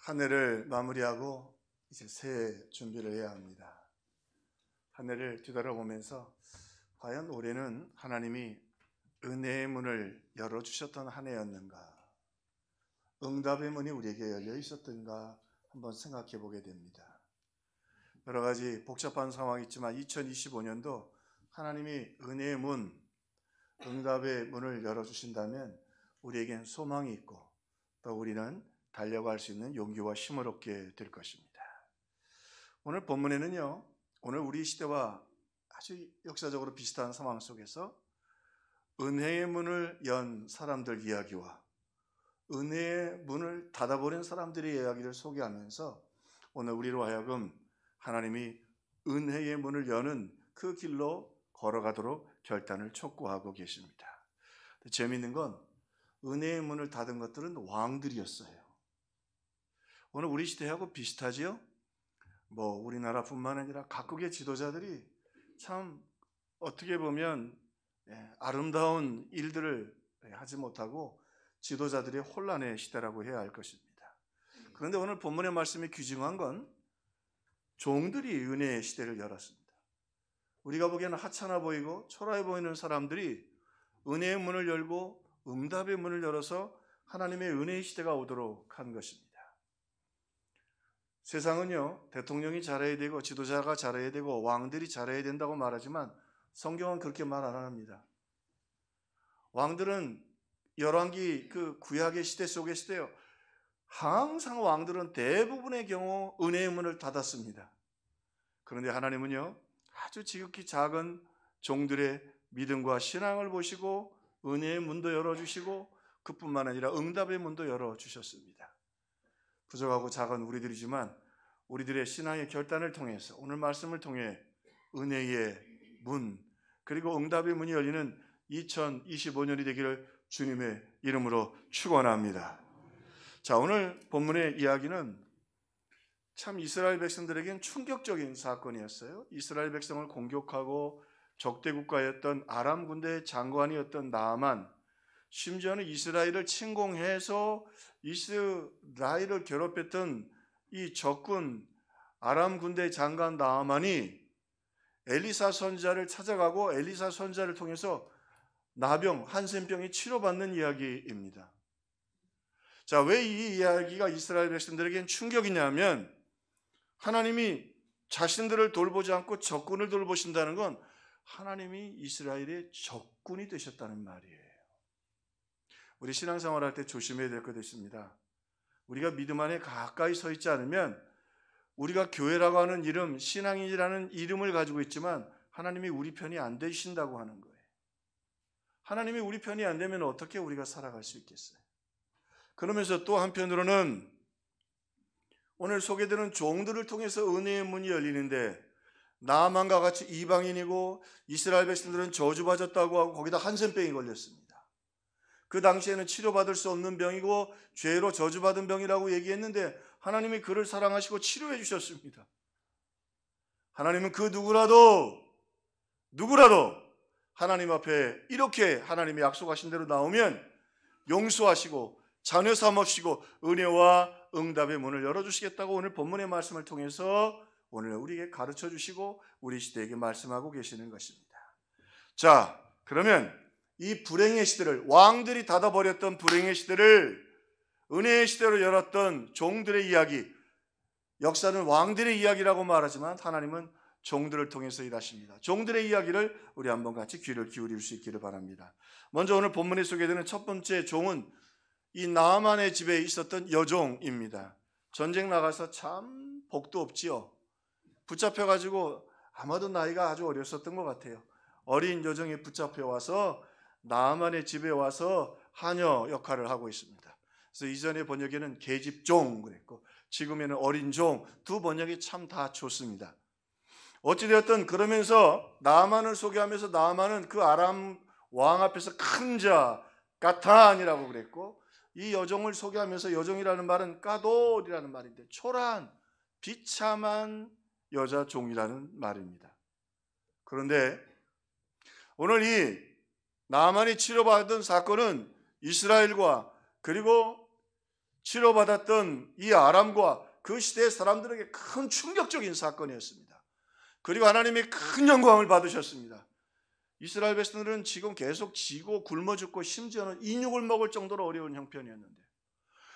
한 해를 마무리하고 이제 새해 준비를 해야 합니다. 한 해를 뒤돌아보면서 과연 올해는 하나님이 은혜의 문을 열어주셨던 한 해였는가, 응답의 문이 우리에게 열려 있었던가 한번 생각해 보게 됩니다. 여러 가지 복잡한 상황이 있지만 2025년도 하나님이 은혜의 문, 응답의 문을 열어주신다면 우리에겐 소망이 있고 또 우리는 달려갈 수 있는 용기와 힘을 얻게 될 것입니다. 오늘 본문에는요, 오늘 우리 시대와 아주 역사적으로 비슷한 상황 속에서 은혜의 문을 연 사람들 이야기와 은혜의 문을 닫아버린 사람들의 이야기를 소개하면서 오늘 우리로 하여금 하나님이 은혜의 문을 여는 그 길로 걸어가도록 결단을 촉구하고 계십니다. 재미있는 건 은혜의 문을 닫은 것들은 왕들이었어요. 오늘 우리 시대하고 비슷하지요? 우리나라뿐만 아니라 각국의 지도자들이 참 어떻게 보면 아름다운 일들을 하지 못하고 지도자들의 혼란의 시대라고 해야 할 것입니다. 그런데 오늘 본문의 말씀이 귀중한 건 종들이 은혜의 시대를 열었습니다. 우리가 보기에는 하찮아 보이고 초라해 보이는 사람들이 은혜의 문을 열고 응답의 문을 열어서 하나님의 은혜의 시대가 오도록 한 것입니다. 세상은요, 대통령이 잘해야 되고 지도자가 잘해야 되고 왕들이 잘해야 된다고 말하지만 성경은 그렇게 말 안 합니다. 왕들은 열왕기 그 구약의 시대 속에서도요, 항상 왕들은 대부분의 경우 은혜의 문을 닫았습니다. 그런데 하나님은요, 아주 지극히 작은 종들의 믿음과 신앙을 보시고 은혜의 문도 열어주시고 그뿐만 아니라 응답의 문도 열어주셨습니다. 부족하고 작은 우리들이지만 우리들의 신앙의 결단을 통해서 오늘 말씀을 통해 은혜의 문 그리고 응답의 문이 열리는 2025년이 되기를 주님의 이름으로 축원합니다. 자, 오늘 본문의 이야기는 참 이스라엘 백성들에겐 충격적인 사건이었어요. 이스라엘 백성을 공격하고 적대 국가였던 아람 군대의 장관이었던 나아만, 심지어는 이스라엘을 침공해서 이스라엘을 괴롭혔던 이 적군 아람 군대 장관 나아만이 엘리사 선지자를 찾아가고 엘리사 선지자를 통해서 나병, 한센병이 치료받는 이야기입니다. 자, 왜 이 이야기가 이스라엘 백성들에겐 충격이냐면 하나님이 자신들을 돌보지 않고 적군을 돌보신다는 건 하나님이 이스라엘의 적군이 되셨다는 말이에요. 우리 신앙생활할 때 조심해야 될 것 있습니다. 우리가 믿음 안에 가까이 서 있지 않으면 우리가 교회라고 하는 이름, 신앙인이라는 이름을 가지고 있지만 하나님이 우리 편이 안 되신다고 하는 거예요. 하나님이 우리 편이 안 되면 어떻게 우리가 살아갈 수 있겠어요? 그러면서 또 한편으로는 오늘 소개되는 종들을 통해서 은혜의 문이 열리는데 나아만과 같이 이방인이고 이스라엘 백성들은 저주받았다고 하고 거기다 한센병이 걸렸습니다. 그 당시에는 치료받을 수 없는 병이고 죄로 저주받은 병이라고 얘기했는데 하나님이 그를 사랑하시고 치료해 주셨습니다. 하나님은 그 누구라도 하나님 앞에 이렇게 하나님이 약속하신 대로 나오면 용서하시고 자녀 삼으시고 은혜와 응답의 문을 열어주시겠다고 오늘 본문의 말씀을 통해서 오늘 우리에게 가르쳐 주시고 우리 시대에게 말씀하고 계시는 것입니다. 자, 그러면 이 불행의 시대를, 왕들이 닫아버렸던 불행의 시대를 은혜의 시대로 열었던 종들의 이야기, 역사는 왕들의 이야기라고 말하지만 하나님은 종들을 통해서 일하십니다. 종들의 이야기를 우리 한번 같이 귀를 기울일 수 있기를 바랍니다. 먼저 오늘 본문에 소개되는 첫 번째 종은 이 나아만의 집에 있었던 여종입니다. 전쟁 나가서 참 복도 없지요. 붙잡혀가지고 아마도 나이가 아주 어렸었던 것 같아요. 어린 여종이 붙잡혀와서 나아만의 집에 와서 하녀 역할을 하고 있습니다. 그래서 이전의 번역에는 계집종 그랬고 지금에는 어린 종, 두 번역이 참 다 좋습니다. 어찌되었든 그러면서 나아만을 소개하면서 나아만은 그 아람 왕 앞에서 큰 자 가탄이라고 그랬고 이 여종을 소개하면서 여종이라는 말은 까돌이라는 말인데 초라한 비참한 여자 종이라는 말입니다. 그런데 오늘 이 나아만이 치료받은 사건은 이스라엘과 그리고 치료받았던 이 아람과 그 시대의 사람들에게 큰 충격적인 사건이었습니다. 그리고 하나님이 큰 영광을 받으셨습니다. 이스라엘 백성들은 지금 계속 지고 굶어 죽고 심지어는 인육을 먹을 정도로 어려운 형편이었는데,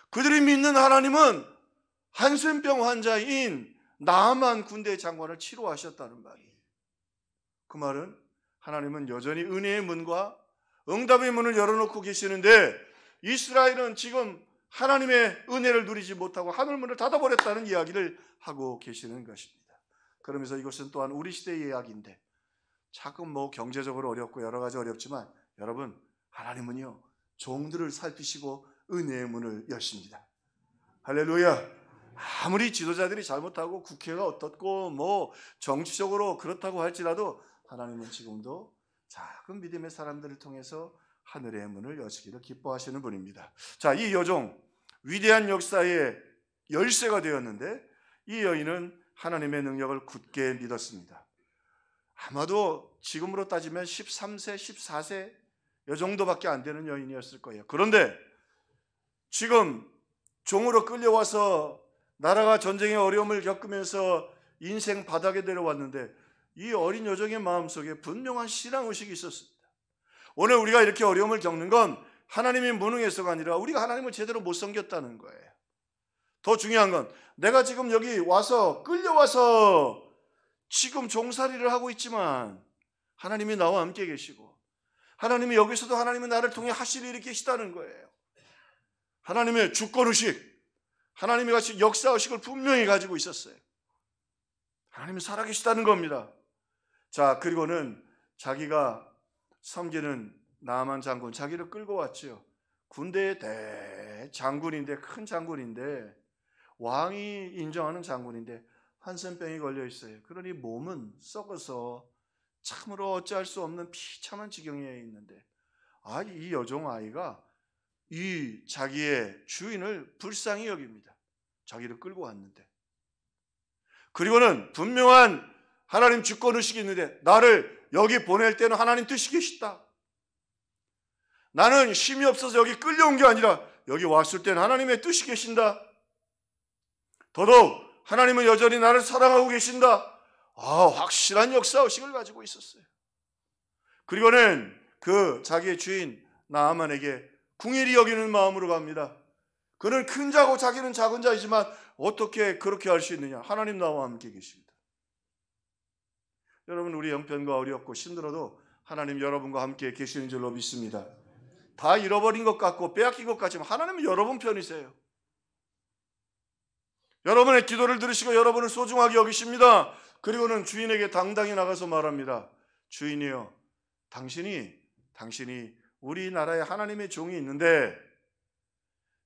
그들이 믿는 하나님은 한센병 환자인 나아만 군대 장관을 치료하셨다는 말이에요. 그 말은 하나님은 여전히 은혜의 문과 응답의 문을 열어놓고 계시는데, 이스라엘은 지금 하나님의 은혜를 누리지 못하고 하늘문을 닫아버렸다는 이야기를 하고 계시는 것입니다. 그러면서 이것은 또한 우리 시대의 이야기인데, 자꾸 경제적으로 어렵고 여러 가지 어렵지만 여러분, 하나님은요 종들을 살피시고 은혜의 문을 여십니다. 할렐루야. 아무리 지도자들이 잘못하고 국회가 어떻고 정치적으로 그렇다고 할지라도 하나님은 지금도 작은 믿음의 사람들을 통해서 하늘의 문을 여시기를 기뻐하시는 분입니다. 자, 이 여종, 위대한 역사의 열쇠가 되었는데, 이 여인은 하나님의 능력을 굳게 믿었습니다. 아마도 지금으로 따지면 13세, 14세 이 정도밖에 안 되는 여인이었을 거예요. 그런데 지금 종으로 끌려와서 나라가 전쟁의 어려움을 겪으면서 인생 바닥에 내려왔는데, 이 어린 여종의 마음속에 분명한 신앙의식이 있었습니다. 오늘 우리가 이렇게 어려움을 겪는 건 하나님이 무능해서가 아니라 우리가 하나님을 제대로 못 섬겼다는 거예요. 더 중요한 건 내가 지금 여기 와서 끌려와서 지금 종살이를 하고 있지만 하나님이 나와 함께 계시고, 하나님이 여기서도 하나님이 나를 통해 하실 일이 계시다는 거예요. 하나님의 주권의식, 하나님이 같이 역사의식을 분명히 가지고 있었어요. 하나님이 살아계시다는 겁니다. 자, 그리고는 자기가 섬기는 나아만 장군, 자기를 끌고 왔죠. 군대의 대장군인데, 큰 장군인데, 왕이 인정하는 장군인데 한센병이 걸려 있어요. 그러니 몸은 썩어서 참으로 어찌할 수 없는 비참한 지경에 있는데, 이 여종 아이가 이 자기의 주인을 불쌍히 여깁니다. 자기를 끌고 왔는데. 그리고는 분명한 하나님 주권의식이 있는데, 나를 여기 보낼 때는 하나님 뜻이 계시다. 나는 힘이 없어서 여기 끌려온 게 아니라 여기 왔을 때는 하나님의 뜻이 계신다. 더더욱 하나님은 여전히 나를 사랑하고 계신다. 확실한 역사의식을 가지고 있었어요. 그리고는 그 자기의 주인 나아만에게 궁일이 여기는 마음으로 갑니다. 그는 큰 자고 자기는 작은 자이지만 어떻게 그렇게 할 수 있느냐? 하나님 나와 함께 계십니다. 여러분, 우리 형편과 어렵고 힘들어도 하나님 여러분과 함께 계시는 줄로 믿습니다. 다 잃어버린 것 같고 빼앗긴 것 같지만 하나님은 여러분 편이세요. 여러분의 기도를 들으시고 여러분을 소중하게 여기십니다. 그리고는 주인에게 당당히 나가서 말합니다. 주인이여, 당신이 우리나라에 하나님의 종이 있는데,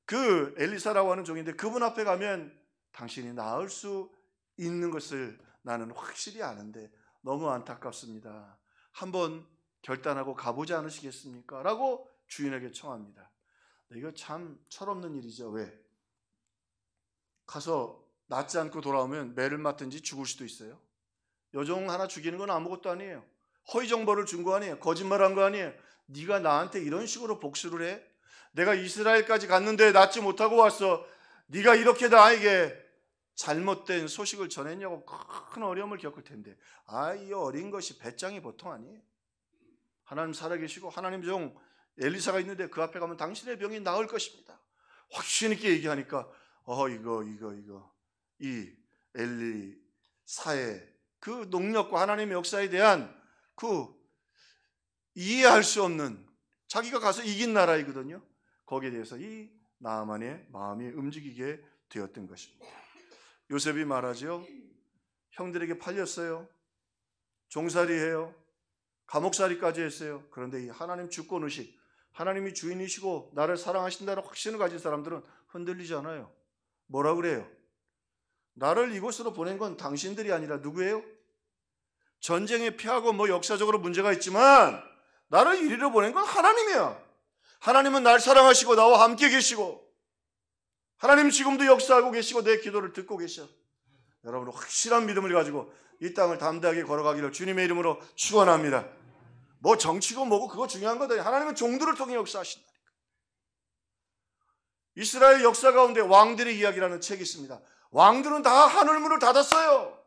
그 엘리사라고 하는 종인데 그분 앞에 가면 당신이 나을 수 있는 것을 나는 확실히 아는데 너무 안타깝습니다. 한번 결단하고 가보지 않으시겠습니까? 라고 주인에게 청합니다. 이거 참 철없는 일이죠. 왜? 가서 낫지 않고 돌아오면 매를 맞든지 죽을 수도 있어요. 여종 하나 죽이는 건 아무것도 아니에요. 허위 정보를 준 거 아니에요. 거짓말한 거 아니에요. 네가 나한테 이런 식으로 복수를 해? 내가 이스라엘까지 갔는데 낫지 못하고 왔어. 네가 이렇게 나에게 잘못된 소식을 전했냐고 큰 어려움을 겪을 텐데, 이 어린 것이 배짱이 보통 아니에요. 하나님 살아계시고 하나님 종 엘리사가 있는데 그 앞에 가면 당신의 병이 나을 것입니다. 확신 있게 얘기하니까 이 엘리사의 그 능력과 하나님의 역사에 대한 그 이해할 수 없는, 자기가 가서 이긴 나라이거든요. 거기에 대해서 이 나아만의 마음이 움직이게 되었던 것입니다. 요셉이 말하죠. 형들에게 팔렸어요. 종살이해요. 감옥살이까지 했어요. 그런데 이 하나님 주권의식, 하나님이 주인이시고 나를 사랑하신다는 확신을 가진 사람들은 흔들리지 않아요. 뭐라 그래요? 나를 이곳으로 보낸 건 당신들이 아니라 누구예요? 전쟁에 피하고 역사적으로 문제가 있지만 나를 이리로 보낸 건 하나님이야. 하나님은 날 사랑하시고 나와 함께 계시고, 하나님 지금도 역사하고 계시고 내 기도를 듣고 계셔. 여러분, 확실한 믿음을 가지고 이 땅을 담대하게 걸어가기를 주님의 이름으로 축원합니다. 정치고 뭐고 그거 중요한 거다. 하나님은 종들을 통해 역사하신다니까. 이스라엘 역사 가운데 왕들의 이야기라는 책이 있습니다. 왕들은 다 하늘문을 닫았어요.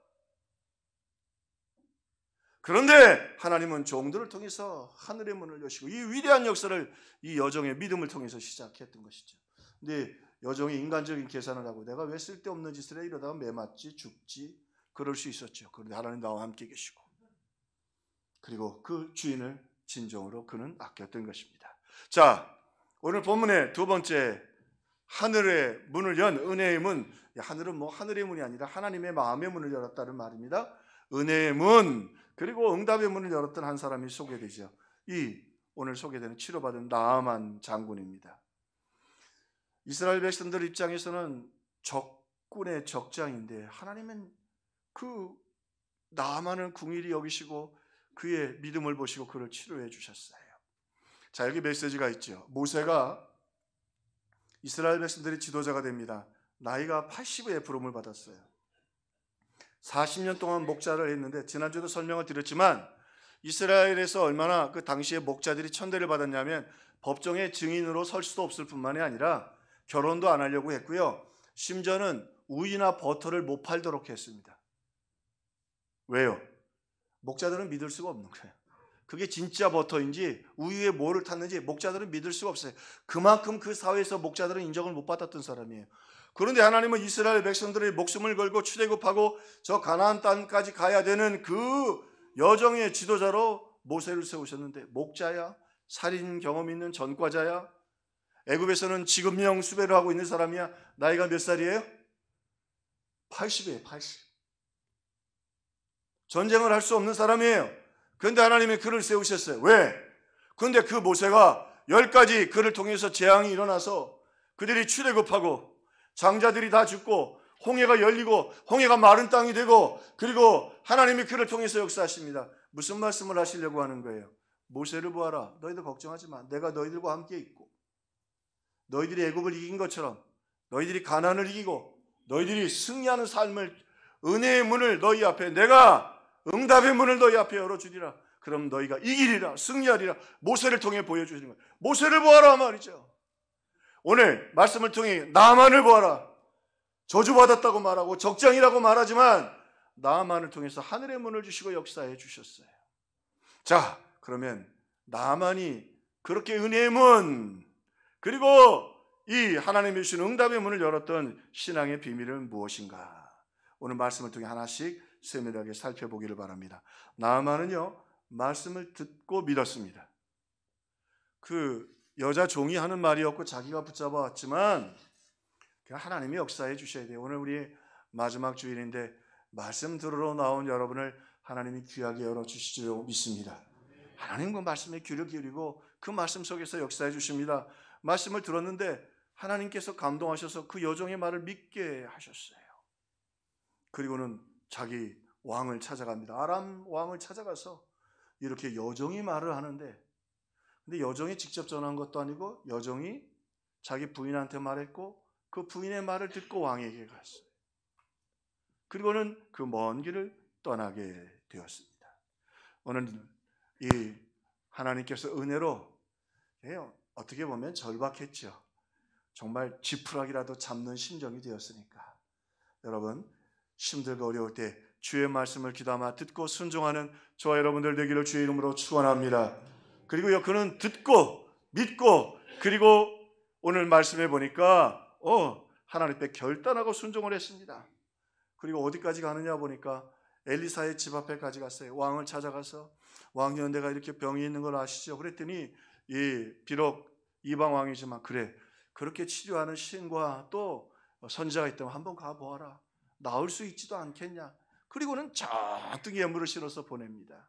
그런데 하나님은 종들을 통해서 하늘의 문을 여시고 이 위대한 역사를 이 여종의 믿음을 통해서 시작했던 것이죠. 근데 여종이 인간적인 계산을 하고 내가 왜 쓸데없는 짓을 해 이러다가 매맞지 죽지 그럴 수 있었죠. 그런데 하나님 나와 함께 계시고 그리고 그 주인을 진정으로 그는 아꼈던 것입니다. 자, 오늘 본문의 두 번째 하늘의 문을 연 은혜의 문. 하늘은 뭐 하늘의 문이 아니라 하나님의 마음의 문을 열었다는 말입니다. 은혜의 문 그리고 응답의 문을 열었던 한 사람이 소개되죠. 이 오늘 소개되는 치료받은 나아만 장군입니다. 이스라엘 백성들 입장에서는 적군의 적장인데 하나님은 그 나아만을 궁일이 여기시고 그의 믿음을 보시고 그를 치료해 주셨어요. 자, 여기 메시지가 있죠. 모세가 이스라엘 백성들의 지도자가 됩니다. 나이가 80에 부름을 받았어요. 40년 동안 목자를 했는데 지난주에도 설명을 드렸지만 이스라엘에서 얼마나 그 당시에 목자들이 천대를 받았냐면 법정의 증인으로 설 수도 없을 뿐만이 아니라 결혼도 안 하려고 했고요. 심지어는 우유나 버터를 못 팔도록 했습니다. 왜요? 목자들은 믿을 수가 없는 거예요. 그게 진짜 버터인지 우유에 뭐를 탔는지 목자들은 믿을 수가 없어요. 그만큼 그 사회에서 목자들은 인정을 못 받았던 사람이에요. 그런데 하나님은 이스라엘 백성들의 목숨을 걸고 출애굽하고 저 가나안 땅까지 가야 되는 그 여정의 지도자로 모세를 세우셨는데 목자야? 살인 경험 있는 전과자야? 애굽에서는 지금령 수배를 하고 있는 사람이야? 나이가 몇 살이에요? 80이에요. 80. 전쟁을 할 수 없는 사람이에요. 그런데 하나님이 그를 세우셨어요. 왜? 그런데 그 모세가 10가지 그를 통해서 재앙이 일어나서 그들이 출애굽하고 장자들이 다 죽고 홍해가 열리고 홍해가 마른 땅이 되고 그리고 하나님이 그를 통해서 역사하십니다. 무슨 말씀을 하시려고 하는 거예요? 모세를 보아라. 너희들 걱정하지 마. 내가 너희들과 함께 있고 너희들이 애굽을 이긴 것처럼 너희들이 가나안을 이기고 너희들이 승리하는 삶을 은혜의 문을 너희 앞에 내가 응답의 문을 너희 앞에 열어주리라. 그럼 너희가 이기리라 승리하리라. 모세를 통해 보여주시는 거예요. 모세를 보아라 말이죠. 오늘 말씀을 통해 나만을 보아라. 저주받았다고 말하고 적장이라고 말하지만 나만을 통해서 하늘의 문을 주시고 역사해 주셨어요. 자, 그러면 나만이 그렇게 은혜의 문 그리고 이 하나님이 주신 응답의 문을 열었던 신앙의 비밀은 무엇인가? 오늘 말씀을 통해 하나씩 세밀하게 살펴보기를 바랍니다. 나아만은요 말씀을 듣고 믿었습니다. 그 여자 종이 하는 말이었고 자기가 붙잡아 왔지만 하나님이 역사해 주셔야 돼요. 오늘 우리 마지막 주일인데 말씀 들으러 나온 여러분을 하나님이 귀하게 열어주시리라고 믿습니다. 하나님과 말씀에 귀를 기울이고 그 말씀 속에서 역사해 주십니다. 말씀을 들었는데 하나님께서 감동하셔서 그 여종의 말을 믿게 하셨어요. 그리고는 자기 왕을 찾아갑니다. 아람 왕을 찾아가서 이렇게 여종이 말을 하는데 근데 여종이 직접 전한 것도 아니고 여종이 자기 부인한테 말했고 그 부인의 말을 듣고 왕에게 갔어요. 그리고는 그 먼 길을 떠나게 되었습니다. 오늘 이 하나님께서 은혜로 어떻게 보면 절박했죠. 정말 지푸라기라도 잡는 심정이 되었으니까. 여러분 힘들고 어려울 때 주의 말씀을 귀담아 듣고 순종하는 저와 여러분들 되기를 주의 이름으로 축원합니다. 그리고요 그는 듣고 믿고 그리고 오늘 말씀해 보니까 하나님께 결단하고 순종을 했습니다. 그리고 어디까지 가느냐 보니까 엘리사의 집 앞에까지 갔어요. 왕을 찾아가서 왕이여 내가 이렇게 병이 있는 걸 아시죠? 그랬더니 비록 이방 왕이지만 그래 그렇게 치료하는 신과 또 선지자가 있다면 한번 가보아라. 나을 수 있지도 않겠냐. 그리고는 잔뜩 예물을 실어서 보냅니다.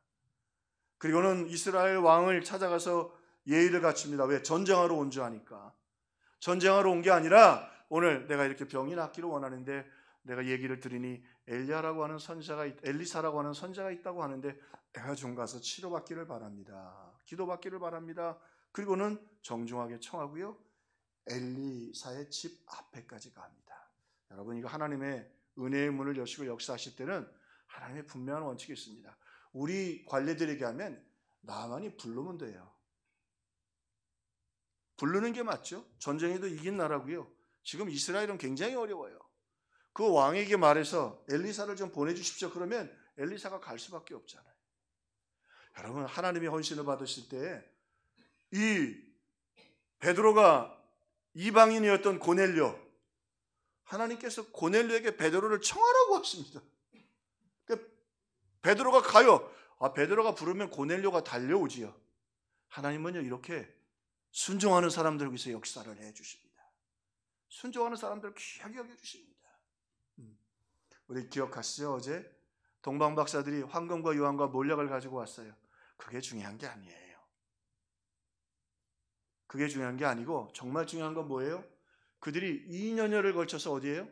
그리고는 이스라엘 왕을 찾아가서 예의를 갖춥니다. 왜? 전쟁하러 온 줄 아니까. 전쟁하러 온 게 아니라 오늘 내가 이렇게 병이 낫기를 원하는데 내가 얘기를 들으니 엘리사라고 하는 선지자가 있다고 하는데 내가 좀 가서 치료받기를 바랍니다. 기도받기를 바랍니다. 그리고는 정중하게 청하고요. 엘리사의 집 앞에까지 갑니다. 여러분 이거 하나님의 은혜의 문을 여시고 역사하실 때는 하나님의 분명한 원칙이 있습니다. 우리 관례들에게 하면 나만이 부르면 돼요. 부르는 게 맞죠. 전쟁에도 이긴 나라고요. 지금 이스라엘은 굉장히 어려워요. 그 왕에게 말해서 엘리사를 좀 보내주십시오. 그러면 엘리사가 갈 수밖에 없잖아요. 여러분, 하나님의 헌신을 받으실 때 이 베드로가 이방인이었던 고넬료, 하나님께서 고넬료에게 베드로를 청하라고 하십니다. 베드로가 가요. 베드로가 부르면 고넬료가 달려오지요. 하나님은요, 이렇게 순종하는 사람들 위해서 역사를 해주십니다. 순종하는 사람들 귀하게 여겨주십니다. 우리 기억하시죠? 어제 동방박사들이 황금과 유황과 몰약을 가지고 왔어요. 그게 중요한 게 아니에요. 그게 중요한 게 아니고 정말 중요한 건 뭐예요? 그들이 2년여를 걸쳐서 어디에요?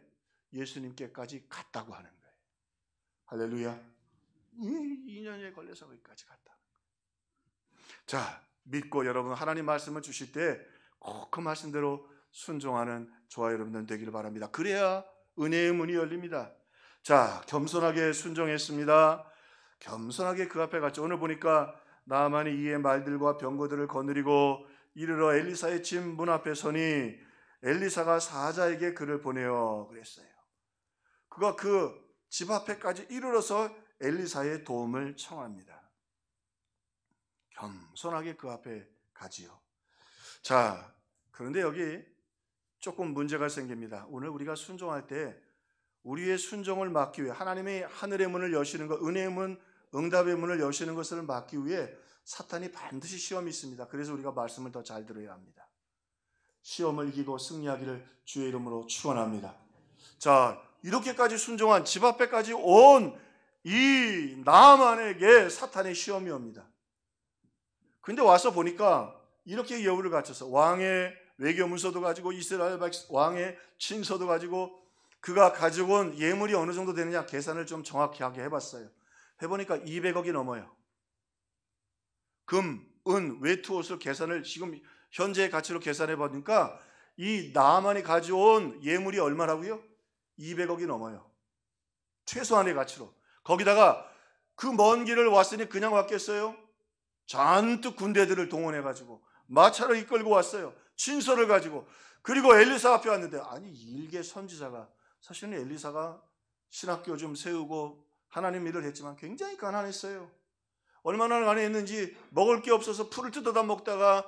예수님께까지 갔다고 하는 거예요. 할렐루야. 2년여에 걸려서 거기까지 갔다는 거예요. 자, 믿고 여러분 하나님 말씀을 주실 때 꼭 그 말씀대로 순종하는 저와 여러분들 되기를 바랍니다. 그래야 은혜의 문이 열립니다. 자, 겸손하게 순종했습니다. 겸손하게 그 앞에 갔죠. 오늘 보니까 나아만이 이의 말들과 병거들을 거느리고 이르러 엘리사의 집 문 앞에 서니 엘리사가 사자에게 그를 보내어 그랬어요. 그가 그 집 앞에까지 이르러서 엘리사의 도움을 청합니다. 겸손하게 그 앞에 가지요. 자, 그런데 여기 조금 문제가 생깁니다. 오늘 우리가 순종할 때 우리의 순종을 막기 위해 하나님의 하늘의 문을 여시는 것, 은혜의 문, 응답의 문을 여시는 것을 막기 위해 사탄이 반드시 시험이 있습니다. 그래서 우리가 말씀을 더 잘 들어야 합니다. 시험을 이기고 승리하기를 주의 이름으로 축원합니다. 자, 이렇게까지 순종한 집 앞에까지 온 이 나아만에게 사탄의 시험이 옵니다. 근데 와서 보니까 이렇게 여우를 갖춰서 왕의 외교 문서도 가지고 이스라엘 왕의 친서도 가지고 그가 가지고 온 예물이 어느 정도 되느냐 계산을 좀 정확하게 해봤어요. 해보니까 200억이 넘어요. 금, 은, 외투, 옷을 계산을 지금 현재의 가치로 계산해 보니까 이 나아만이 가져온 예물이 얼마라고요? 200억이 넘어요. 최소한의 가치로. 거기다가 그 먼 길을 왔으니 그냥 왔겠어요? 잔뜩 군대들을 동원해가지고 마차를 이끌고 왔어요. 친서를 가지고. 그리고 엘리사 앞에 왔는데 아니 일개 선지자가 사실은 엘리사가 신학교 좀 세우고 하나님 일을 했지만 굉장히 가난했어요. 얼마나 가난했는지 먹을 게 없어서 풀을 뜯어다 먹다가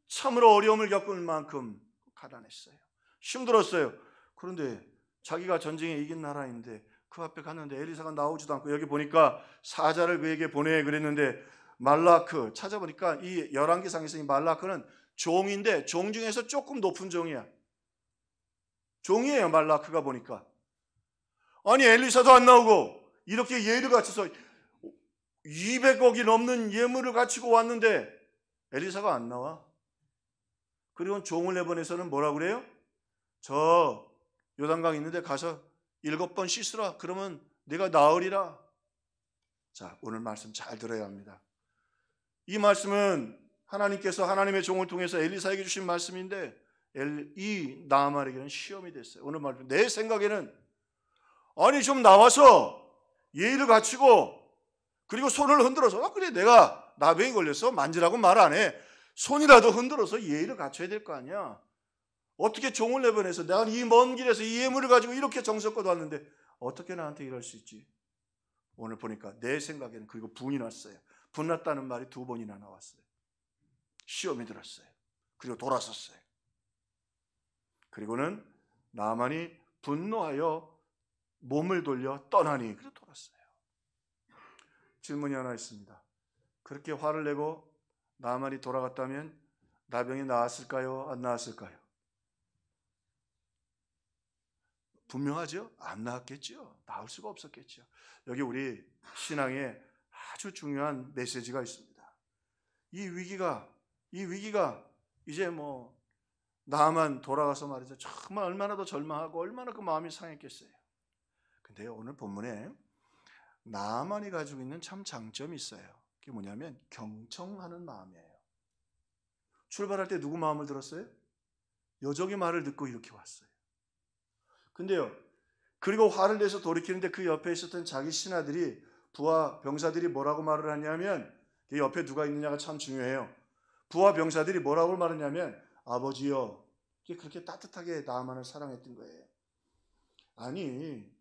참으로 어려움을 겪을 만큼 가난했어요. 힘들었어요. 그런데 자기가 전쟁에 이긴 나라인데 그 앞에 갔는데 엘리사가 나오지도 않고 여기 보니까 사자를 그에게 보내 그랬는데 말라크 찾아보니까 이 열왕기상에서 이 말라크는 종인데 종 중에서 조금 높은 종이야. 종이에요. 말라크가 보니까. 아니 엘리사도 안 나오고 이렇게 예를 갖춰서 200억이 넘는 예물을 갖추고 왔는데 엘리사가 안 나와. 그리고 종을 내보내서는 뭐라고 그래요? 저 요단강 있는데 가서 7번 씻으라. 그러면 내가 나으리라. 자, 오늘 말씀 잘 들어야 합니다. 이 말씀은 하나님께서 하나님의 종을 통해서 엘리사에게 주신 말씀인데 이 나아만에게는 시험이 됐어요. 오늘 말씀 내 생각에는 아니 좀 나와서 예의를 갖추고 그리고 손을 흔들어서 그래 내가 나병이 걸려서 만지라고 말 안 해. 손이라도 흔들어서 예의를 갖춰야 될 거 아니야. 어떻게 종을 내보내서 내가 이 먼 길에서 이 예물을 가지고 이렇게 정성껏 왔는데 어떻게 나한테 이럴 수 있지? 오늘 보니까 내 생각에는 그리고 분이 났어요. 분났다는 말이 2번이나 나왔어요. 시험이 들었어요. 그리고 돌아섰어요. 그리고는 나아만이 분노하여 몸을 돌려 떠나니 그리고 돌았어요. 질문이 하나 있습니다. 그렇게 화를 내고 나아만이 돌아갔다면 나병이 나았을까요? 안 나았을까요? 분명하죠? 안 나았겠죠? 나을 수가 없었겠죠. 여기 우리 신앙에 아주 중요한 메시지가 있습니다. 이 위기가 이제 뭐 나만 돌아가서 말이죠. 정말 얼마나 더 절망하고 얼마나 그 마음이 상했겠어요. 근데 오늘 본문에 나아만이 가지고 있는 참 장점이 있어요. 그게 뭐냐면 경청하는 마음이에요. 출발할 때 누구 마음을 들었어요? 여종의 말을 듣고 이렇게 왔어요. 근데요, 그리고 화를 내서 돌이키는데 그 옆에 있었던 자기 신하들이 부하 병사들이 뭐라고 말을 하냐면 옆에 누가 있느냐가 참 중요해요. 부하 병사들이 뭐라고 말하냐면 아버지여, 그렇게 따뜻하게 나아만을 사랑했던 거예요. 아니,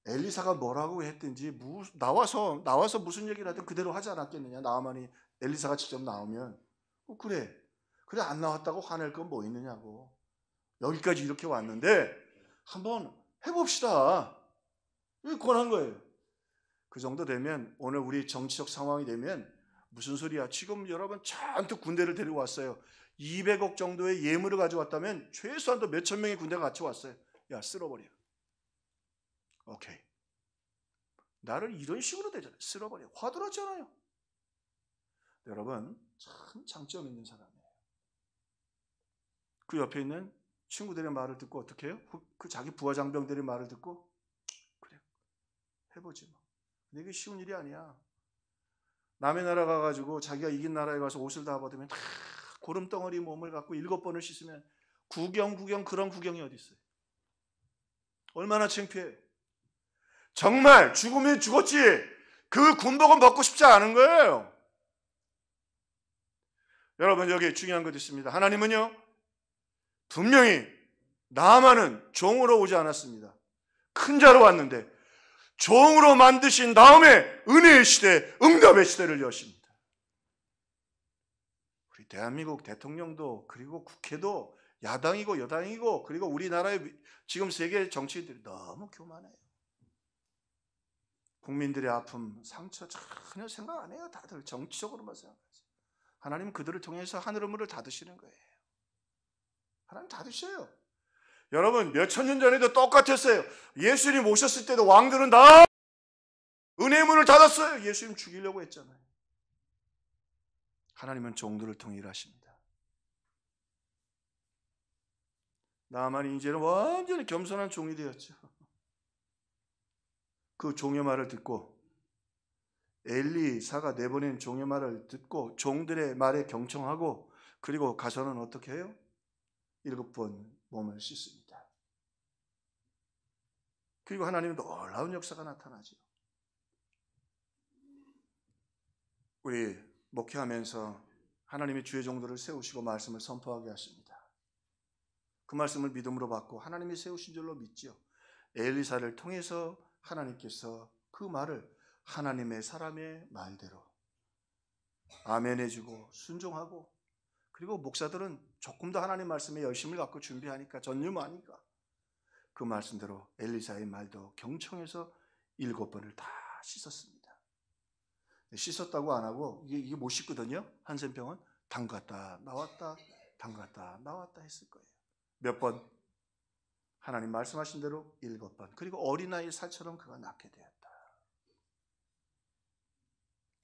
엘리사가 뭐라고 했든지 나와서 무슨 얘기를 하든 그대로 하지 않았겠느냐. 나아만이 엘리사가 직접 나오면 그래 안 나왔다고 화낼 건 뭐 있느냐고. 여기까지 이렇게 왔는데 한번 해봅시다. 이게 권한 거예요. 그 정도 되면 오늘 우리 정치적 상황이 되면 무슨 소리야. 지금 여러분 잔뜩 군대를 데리고 왔어요. 200억 정도의 예물을 가져왔다면 최소한도 몇천 명의 군대가 같이 왔어요. 야, 쓸어버려. 오케이. 나를 이런 식으로 되잖아요. 쓸어버려. 화들었잖아요. 여러분 참 장점 있는 사람이에요. 그 옆에 있는 친구들의 말을 듣고 어떻게 해요? 그 자기 부하 장병들의 말을 듣고 그래 해보지 뭐. 근데 이게 쉬운 일이 아니야. 남의 나라 가가지고 자기가 이긴 나라에 가서 옷을 다 벗으면 다 고름덩어리 몸을 갖고 7번을 씻으면 구경 그런 구경이 어디 있어요? 얼마나 창피해. 정말 죽으면 죽었지 그 군복은 벗고 싶지 않은 거예요. 여러분 여기 중요한 것 있습니다. 하나님은요 분명히 나아만은 종으로 오지 않았습니다. 큰 자로 왔는데 종으로 만드신 다음에 은혜의 시대, 응답의 시대를 여십니다. 우리 대한민국 대통령도 그리고 국회도 야당이고 여당이고 그리고 우리나라의 지금 세계 정치인들이 너무 교만해요. 국민들의 아픔, 상처 전혀 생각 안 해요. 다들 정치적으로만 생각하죠. 하나님은 그들을 통해서 하늘의 문을 닫으시는 거예요. 하나님 닫으셔요. 여러분 몇천 년 전에도 똑같았어요. 예수님 오셨을 때도 왕들은 다 은혜의 문을 닫았어요. 예수님 죽이려고 했잖아요. 하나님은 종들을 통해 일하십니다. 나아만이 이제는 완전히 겸손한 종이 되었죠. 그 종의 말을 듣고 엘리사가 내보낸 종의 말을 듣고 종들의 말에 경청하고 그리고 가서는 어떻게 해요? 7번 몸을 씻습니다. 그리고 하나님은 놀라운 역사가 나타나죠. 우리 목회하면서 하나님이 주의 종들을 세우시고 말씀을 선포하게 하십니다. 그 말씀을 믿음으로 받고 하나님이 세우신 줄로 믿죠. 엘리사를 통해서 하나님께서 그 말을 하나님의 사람의 말대로 아멘해주고 순종하고 그리고 목사들은 조금 더 하나님 말씀에 열심을 갖고 준비하니까 전념하니까 그 말씀대로 엘리사의 말도 경청해서 7번을 다 씻었습니다. 씻었다고 안 하고 이게 못 씻거든요. 한센병은 담갔다 나왔다 담갔다 나왔다 했을 거예요. 몇 번? 하나님 말씀하신 대로 7번. 그리고 어린아이 살처럼 그가 낳게 되었다.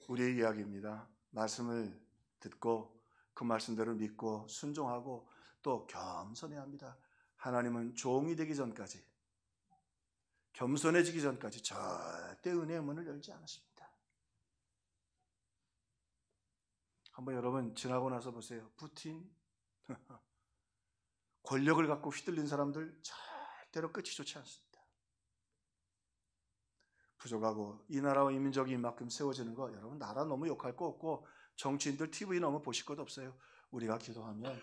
우리의 이야기입니다. 말씀을 듣고 그 말씀대로 믿고 순종하고 또 겸손해야 합니다. 하나님은 종이 되기 전까지 겸손해지기 전까지 절대 은혜의 문을 열지 않으십니다. 한번 여러분 지나고 나서 보세요. 푸틴 권력을 갖고 휘둘린 사람들 절대로 끝이 좋지 않습니다. 부족하고 이 나라와 이민족이 이만큼 세워지는 거 여러분 나라 너무 욕할 거 없고 정치인들 TV 너무 보실 것 없어요. 우리가 기도하면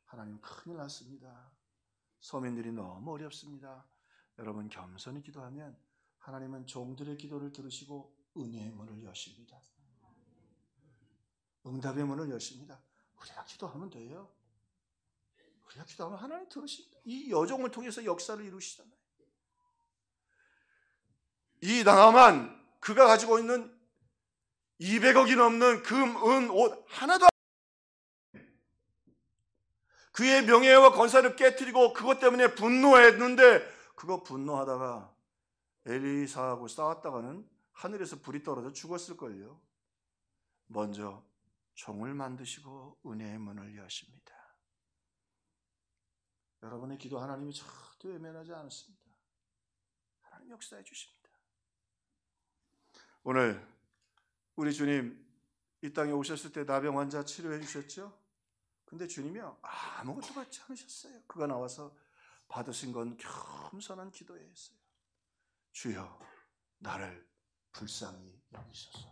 하나님 큰일 났습니다. 서민들이 너무 어렵습니다. 여러분 겸손히 기도하면 하나님은 종들의 기도를 들으시고 은혜의 문을 여십니다. 응답의 문을 여십니다. 우리가 기도하면 돼요. 우리가 기도하면 하나님 들으십니다. 이 여종을 통해서 역사를 이루시잖아요. 이 나아만 그가 가지고 있는 200억이 넘는 금, 은, 옷 하나도 그의 명예와 권세를 깨뜨리고 그것 때문에 분노했는데 그거 분노하다가 엘리사하고 싸웠다가는 하늘에서 불이 떨어져 죽었을걸요. 먼저 종을 만드시고 은혜의 문을 여십니다. 여러분의 기도 하나님이 절대 외면하지 않습니다. 하나님 역사해 주십니다. 오늘 우리 주님 이 땅에 오셨을 때 나병 환자 치료해 주셨죠? 근데 주님이요 아무것도 받지 않으셨어요. 그가 나와서 받으신 건 겸손한 기도였어요. 주여 나를 불쌍히 여기소서.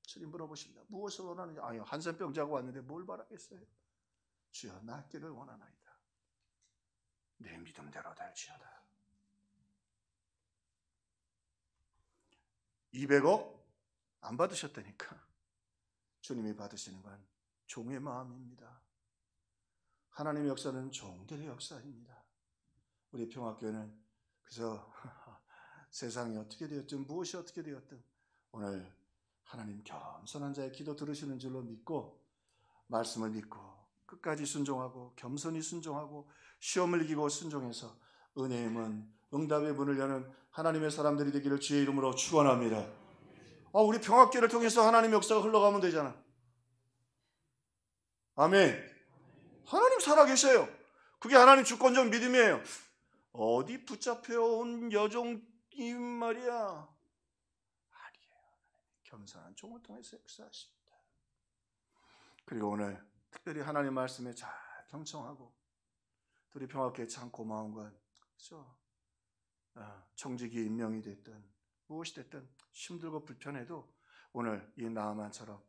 주님 물어보십니다. 무엇을 원하느냐? 아니 한센병 자고 왔는데 뭘 바라겠어요? 주여 낫기를 원하나이다. 내 믿음대로 될지어다. 200억 안 받으셨다니까. 주님이 받으시는 건 종의 마음입니다. 하나님의 역사는 종들의 역사입니다. 우리 평화교회는 그래서 세상이 어떻게 되었든 무엇이 어떻게 되었든 오늘 하나님 겸손한 자의 기도 들으시는 줄로 믿고 말씀을 믿고 끝까지 순종하고 겸손히 순종하고 시험을 이기고 순종해서 은혜의 문, 응답의 문을 여는 하나님의 사람들이 되기를 주의 이름으로 축원합니다. 우리 평화교회를 통해서 하나님의 역사가 흘러가면 되잖아. 아멘. 하나님 살아계셔요. 그게 하나님 주권적 믿음이에요. 어디 붙잡혀온 여종이 말이야. 아니에요. 겸손한 종을 통해서 역사하십니다. 그리고 오늘 특별히 하나님 말씀에 잘 경청하고 우리 평화교회 참 고마운 건 그렇죠? 청직이 임명이 됐든 무엇이 됐든 힘들고 불편해도 오늘 이 나아만처럼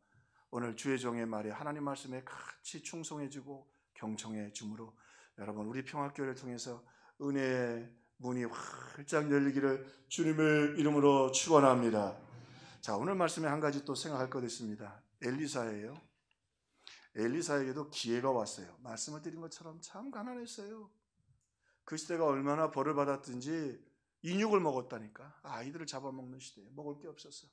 오늘 주의 종의 말에 하나님 말씀에 같이 충성해주고 경청해 주므로 여러분 우리 평화교회를 통해서 은혜의 문이 활짝 열리기를 주님의 이름으로 축원합니다. 자, 오늘 말씀에 한 가지 또 생각할 것 있습니다. 엘리사예요. 엘리사에게도 기회가 왔어요. 말씀을 드린 것처럼 참 가난했어요. 그 시대가 얼마나 벌을 받았든지 인육을 먹었다니까. 아이들을 잡아먹는 시대에 먹을 게 없었어.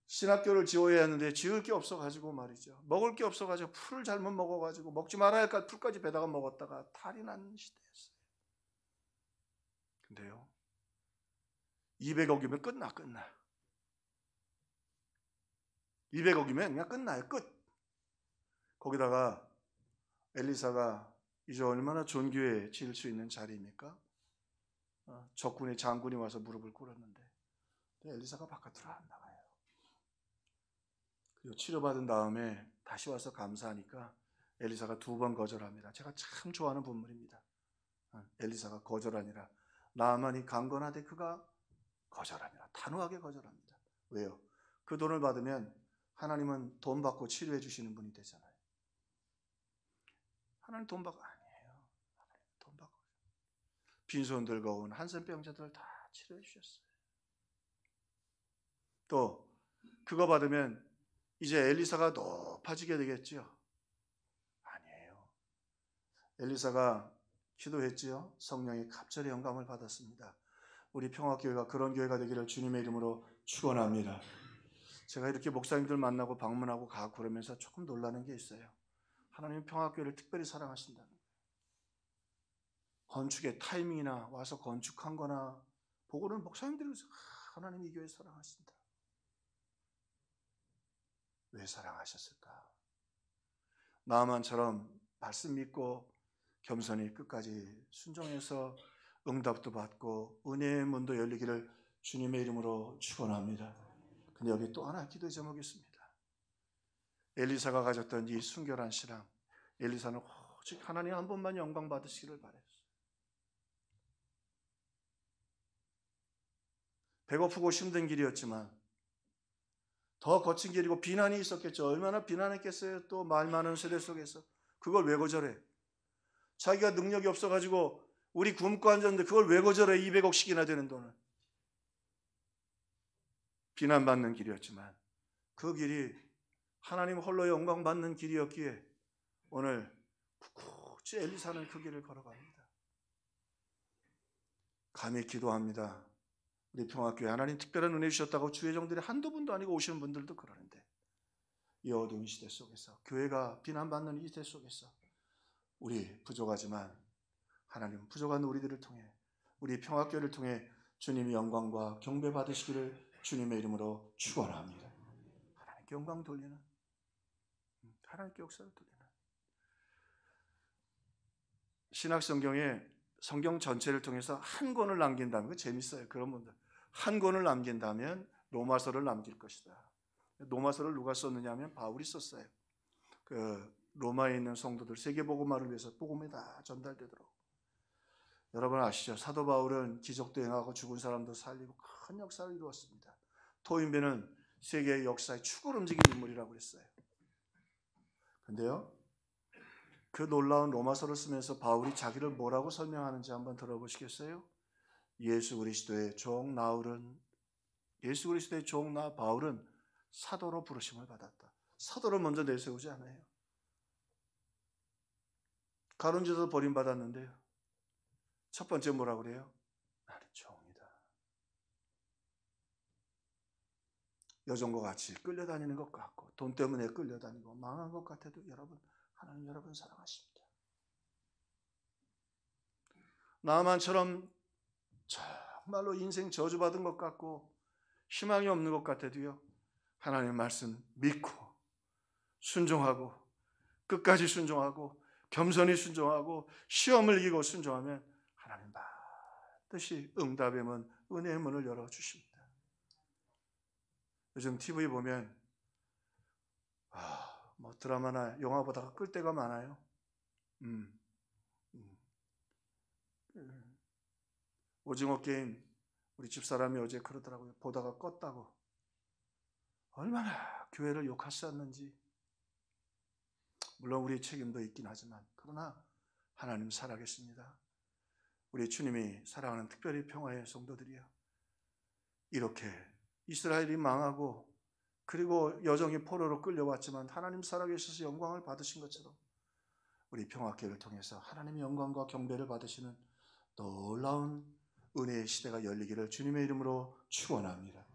신학교를 지어야 하는데 지을 게 없어가지고 말이죠. 먹을 게 없어가지고 풀을 잘못 먹어가지고 먹지 말아야 할 풀까지 배다가 먹었다가 탈이 난 시대였어요. 근데요 200억이면 끝나. 200억이면 그냥 끝나요. 끝. 거기다가 엘리사가 이제 얼마나 존귀해 지을 수 있는 자리입니까? 적군의 장군이 와서 무릎을 꿇었는데 엘리사가 바깥으로 안 나가요. 그리고 치료받은 다음에 다시 와서 감사하니까 엘리사가 2번 거절합니다. 제가 참 좋아하는 본문입니다. 엘리사가 거절하니라 나아만이 강건하되 그가 거절하니라. 단호하게 거절합니다. 왜요? 그 돈을 받으면 하나님은 돈 받고 치료해 주시는 분이 되잖아요. 하나님 돈 받고 아니에요. 하나님 돈 받고 빈손 들고 온 한센병자들을 다 치료해 주셨어요. 또 그거 받으면 이제 엘리사가 높아지게 되겠죠? 아니에요. 엘리사가 기도했지요. 성령의 갑절의 영감을 받았습니다. 우리 평화교회가 그런 교회가 되기를 주님의 이름으로 축원합니다. 제가 이렇게 목사님들 만나고 방문하고 가고 그러면서 조금 놀라는 게 있어요. 하나님 평화교회를 특별히 사랑하신다는 거예요. 건축의 타이밍이나 와서 건축한 거나 보고는 목사님들이 하나님 이 교회 사랑하신다. 왜 사랑하셨을까? 나아만처럼 말씀 믿고 겸손히 끝까지 순종해서 응답도 받고 은혜의 문도 열리기를 주님의 이름으로 축원합니다. 근데 여기 또 하나 기도의 제목이 있습니다. 엘리사가 가졌던 이 순결한 신앙, 엘리사는 오직 하나님 한 분만 영광 받으시기를 바랬어요. 배고프고 힘든 길이었지만 더 거친 길이고 비난이 있었겠죠. 얼마나 비난했겠어요. 또 말 많은 세대 속에서. 그걸 왜 거절해? 자기가 능력이 없어가지고 우리 굶고 앉았는데 그걸 왜 거절해? 200억씩이나 되는 돈을. 비난받는 길이었지만 그 길이 하나님 홀로 영광 받는 길이었기에 오늘 굳이 엘리사는 그 길을 걸어갑니다. 감히 기도합니다. 우리 평화교회 하나님 특별한 은혜 주셨다고 주의 종들이 한두 분도 아니고 오시는 분들도 그러는데 이 어두운 시대 속에서 교회가 비난받는 이 시대 속에서 우리 부족하지만 하나님 부족한 우리들을 통해 우리 평화교회를 통해 주님이 영광과 경배 받으시기를 주님의 이름으로 축원합니다. 하나님께 영광 돌리는 하나님께 역사를 돌리는 신약 성경에 성경 전체를 통해서 한 권을 남긴다면 재밌어요. 그런 분들 한 권을 남긴다면 로마서를 남길 것이다. 로마서를 누가 썼느냐 하면 바울이 썼어요. 그 로마에 있는 성도들 세계복음화를 위해서 복음이 다 전달되도록. 여러분 아시죠? 사도 바울은 기적도 행하고 죽은 사람도 살리고 큰 역사를 이루었습니다. 토인배는 세계의 역사의 축을 움직인 인물이라고 그랬어요. 근데요 그 놀라운 로마서를 쓰면서 바울이 자기를 뭐라고 설명하는지 한번 들어보시겠어요? 예수 그리스도의 종 나 바울은 사도로 부르심을 받았다. 사도를 먼저 내세우지 않아요. 가론지도 버림받았는데요. 첫 번째 뭐라고 그래요? 나는 종이다. 여종과 같이 끌려다니는 것 같고 돈 때문에 끌려다니고 망한 것 같아도 여러분, 하나님 여러분 사랑하십니다. 나만처럼 정말로 인생 저주받은 것 같고 희망이 없는 것 같아도요, 하나님의 말씀 믿고 순종하고 끝까지 순종하고 겸손히 순종하고 시험을 이기고 순종하면 하나님 반드시 응답의 문, 은혜의 문을 열어주십니다. 요즘 TV 보면 뭐 드라마나 영화 보다가 끌 때가 많아요. 오징어 게임 우리 집사람이 어제 그러더라고요. 보다가 껐다고. 얼마나 교회를 욕하셨는지. 물론 우리의 책임도 있긴 하지만 그러나 하나님 살아계십니다. 우리 주님이 사랑하는 특별히 평화의 성도들이요, 이렇게 이스라엘이 망하고 그리고 여정이 포로로 끌려왔지만 하나님 살아계셔서 영광을 받으신 것처럼 우리 평화교회를 통해서 하나님의 영광과 경배를 받으시는 놀라운 은혜의 시대가 열리기를 주님의 이름으로 축원합니다.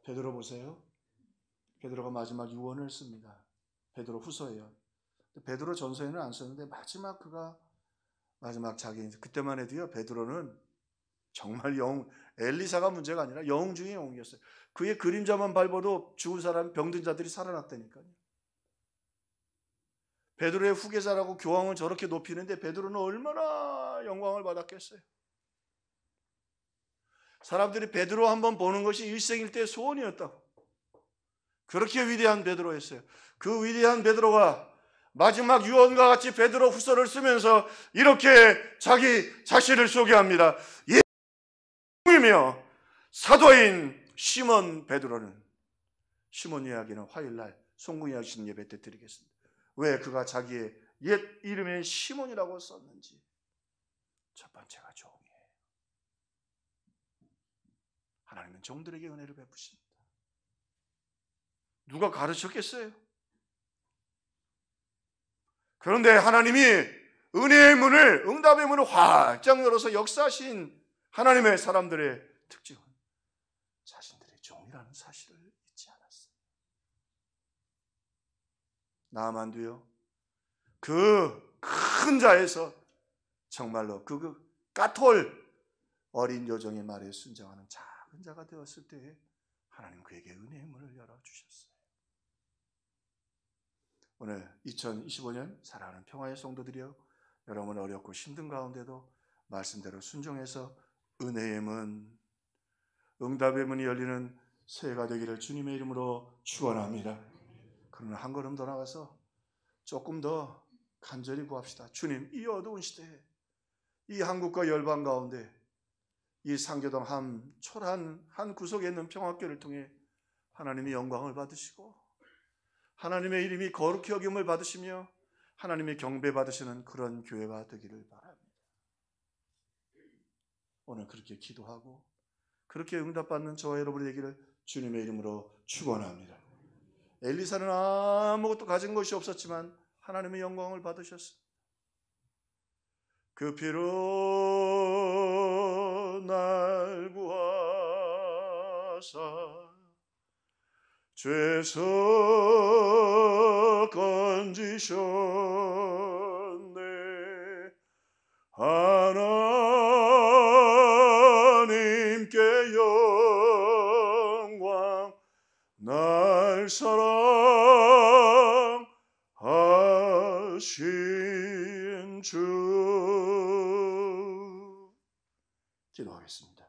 베드로 보세요. 베드로가 마지막 유언을 씁니다. 베드로 후서예요. 베드로 전서에는 안 썼는데 마지막 자기, 그때만 해도요, 베드로는 정말 엘리사가 문제가 아니라 영웅 중에 영웅이었어요. 그의 그림자만 밟아도 죽은 사람, 병든 자들이 살아났다니까요. 베드로의 후계자라고 교황을 저렇게 높이는데 베드로는 얼마나 영광을 받았겠어요. 사람들이 베드로 한번 보는 것이 일생일대의 소원이었다고. 그렇게 위대한 베드로였어요. 그 위대한 베드로가 마지막 유언과 같이 베드로 후서를 쓰면서 이렇게 자기 자신을 소개합니다. 예수이며 사도인 시몬 베드로는, 시몬 이야기는 화요일날 송궁이하신 예배 때 드리겠습니다. 왜 그가 자기의 옛 이름에 시몬이라고 썼는지. 첫 번째가 종이에요. 하나님은 종들에게 은혜를 베푸십니다. 누가 가르쳤겠어요? 그런데 하나님이 은혜의 문을, 응답의 문을 활짝 열어서 역사하신 하나님의 사람들의 특징은 자신들의 종이라는 사실을 잊지 않았어요. 나아만도요, 그 큰 자에서 정말로 그 까톨 어린 여종의 말에 순종하는 작은 자가 되었을 때 하나님 그에게 은혜의 문을 열어주셨어요. 오늘 2025년 사랑하는 평화의 성도들이여, 여러분 어렵고 힘든 가운데도 말씀대로 순종해서 은혜의 문, 응답의 문이 열리는 새해가 되기를 주님의 이름으로 축원합니다. 그러나 한 걸음 더 나가서 조금 더 간절히 구합시다. 주님, 이 어두운 시대에 이 한국과 열방 가운데 이 상교동 초라한 한 구석에 있는 평화교회를 통해 하나님의 영광을 받으시고 하나님의 이름이 거룩히 여김을 받으시며 하나님의 경배 받으시는 그런 교회가 되기를 바랍니다. 오늘 그렇게 기도하고 그렇게 응답받는 저와 여러분이 되기를 주님의 이름으로 축원합니다. 엘리사는 아무것도 가진 것이 없었지만 하나님의 영광을 받으셨습니다. 그 피로 날 구하사 죄에서 건지셨네. 하나님께 영광, 날 사랑하신 주. 기도하겠습니다.